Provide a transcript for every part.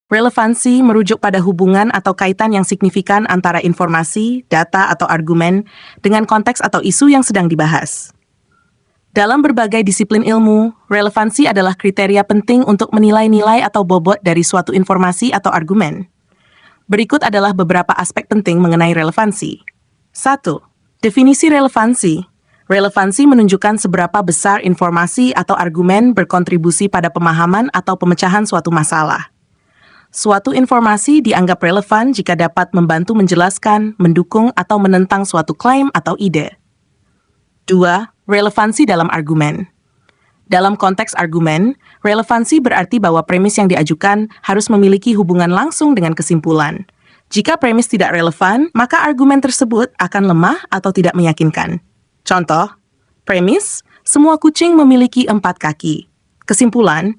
Relevansi merujuk pada hubungan atau kaitan yang signifikan antara informasi, data, atau argumen dengan konteks atau isu yang sedang dibahas. Dalam berbagai disiplin ilmu, relevansi adalah kriteria penting untuk menilai nilai atau bobot dari suatu informasi atau argumen. Berikut adalah beberapa aspek penting mengenai relevansi. 1. Definisi relevansi. Relevansi menunjukkan seberapa besar informasi atau argumen berkontribusi pada pemahaman atau pemecahan suatu masalah. Suatu informasi dianggap relevan jika dapat membantu menjelaskan, mendukung, atau menentang suatu klaim atau ide. 2. Relevansi dalam argumen. Dalam konteks argumen, relevansi berarti bahwa premis yang diajukan harus memiliki hubungan langsung dengan kesimpulan. Jika premis tidak relevan, maka argumen tersebut akan lemah atau tidak meyakinkan. Contoh, premis, semua kucing memiliki 4 kaki. Kesimpulan,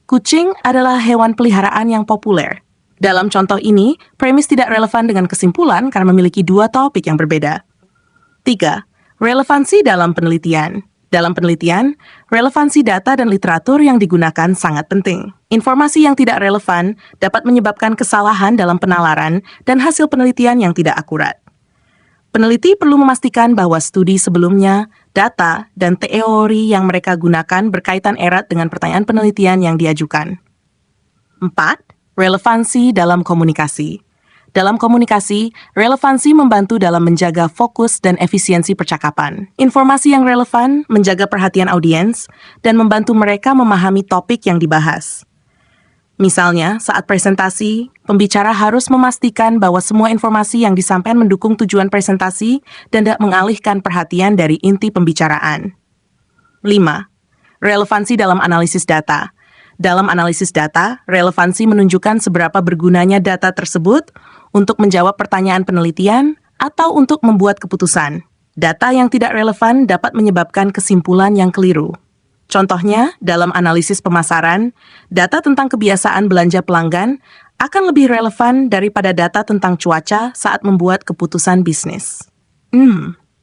kucing adalah hewan peliharaan yang populer. Dalam contoh ini, premis tidak relevan dengan kesimpulan karena memiliki 2 topik yang berbeda. 3. Relevansi dalam penelitian. Dalam penelitian, relevansi data dan literatur yang digunakan sangat penting. Informasi yang tidak relevan dapat menyebabkan kesalahan dalam penalaran dan hasil penelitian yang tidak akurat. Peneliti perlu memastikan bahwa studi sebelumnya, data, dan teori yang mereka gunakan berkaitan erat dengan pertanyaan penelitian yang diajukan. 4. Relevansi dalam komunikasi. Dalam komunikasi, relevansi membantu dalam menjaga fokus dan efisiensi percakapan. Informasi yang relevan menjaga perhatian audiens dan membantu mereka memahami topik yang dibahas. Misalnya, saat presentasi, pembicara harus memastikan bahwa semua informasi yang disampaikan mendukung tujuan presentasi dan tidak mengalihkan perhatian dari inti pembicaraan. 5. Relevansi dalam analisis data. Dalam analisis data, relevansi menunjukkan seberapa bergunanya data tersebut untuk menjawab pertanyaan penelitian atau untuk membuat keputusan. Data yang tidak relevan dapat menyebabkan kesimpulan yang keliru. Contohnya, dalam analisis pemasaran, data tentang kebiasaan belanja pelanggan akan lebih relevan daripada data tentang cuaca saat membuat keputusan bisnis.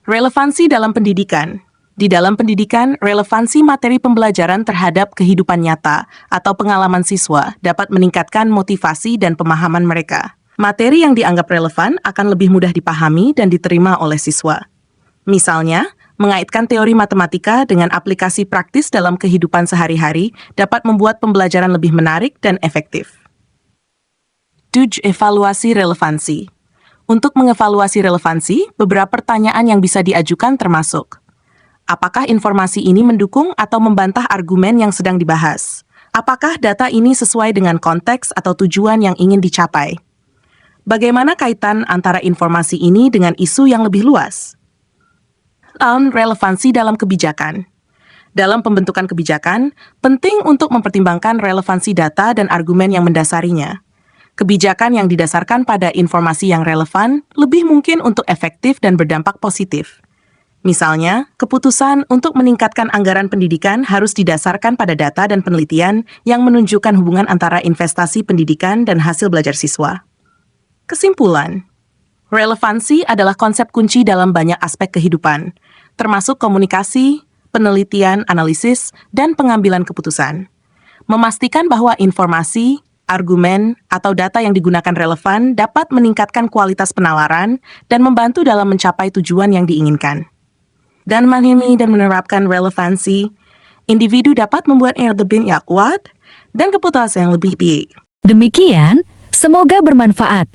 Relevansi dalam pendidikan. Di dalam pendidikan, relevansi materi pembelajaran terhadap kehidupan nyata atau pengalaman siswa dapat meningkatkan motivasi dan pemahaman mereka. Materi yang dianggap relevan akan lebih mudah dipahami dan diterima oleh siswa. Misalnya, mengaitkan teori matematika dengan aplikasi praktis dalam kehidupan sehari-hari dapat membuat pembelajaran lebih menarik dan efektif. 7. Evaluasi relevansi. Untuk mengevaluasi relevansi, beberapa pertanyaan yang bisa diajukan termasuk: apakah informasi ini mendukung atau membantah argumen yang sedang dibahas? Apakah data ini sesuai dengan konteks atau tujuan yang ingin dicapai? Bagaimana kaitan antara informasi ini dengan isu yang lebih luas? Relevansi dalam kebijakan. Dalam pembentukan kebijakan, penting untuk mempertimbangkan relevansi data dan argumen yang mendasarinya. Kebijakan yang didasarkan pada informasi yang relevan lebih mungkin untuk efektif dan berdampak positif. Misalnya, keputusan untuk meningkatkan anggaran pendidikan harus didasarkan pada data dan penelitian yang menunjukkan hubungan antara investasi pendidikan dan hasil belajar siswa. Kesimpulan, relevansi adalah konsep kunci dalam banyak aspek kehidupan, termasuk komunikasi, penelitian, analisis, dan pengambilan keputusan. Memastikan bahwa informasi, argumen, atau data yang digunakan relevan dapat meningkatkan kualitas penalaran dan membantu dalam mencapai tujuan yang diinginkan. Dan memahami dan menerapkan relevansi, individu dapat membuat lebih kuat dan keputusan yang lebih baik. Demikian, semoga bermanfaat.